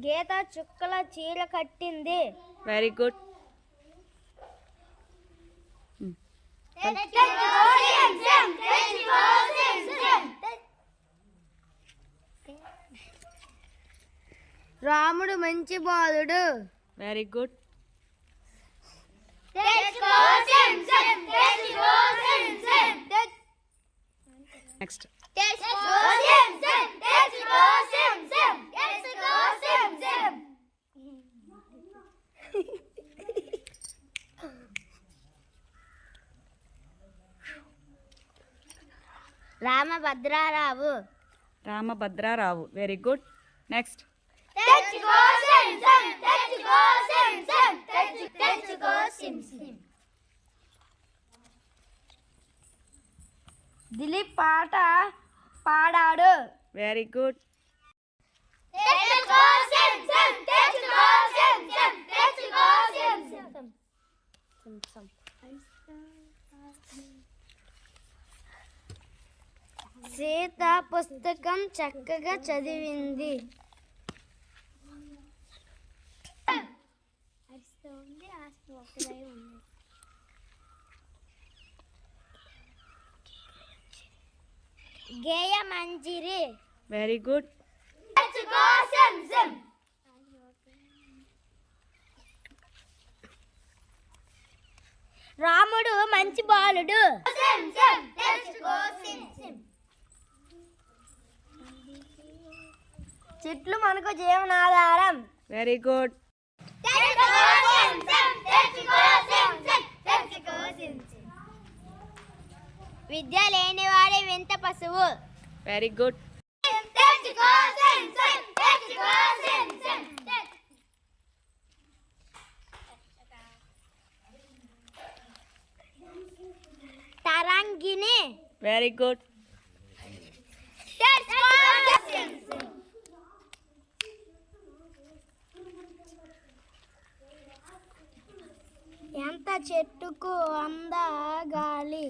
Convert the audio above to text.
గీత చుక్కల చీర కట్టింది. Very good. రాముడు మంచి బాలుడు. Very good. Next. Ramabhadrarao. Ramabhadrarao. Very good. Next. Dilip పాట పాడాడు. Very good. సీత పుస్తకం చక్కగా చదివింది. గేయమంజిరి. Very good. రాముడు మంచి బాలుడు. చెట్లు మనకు జీవనాధారం. Very good. విద్య లేనివాడే వింత పశువు. Very good. Tarangini. Very good. ఎంత చెట్టుకు అంద గాలి.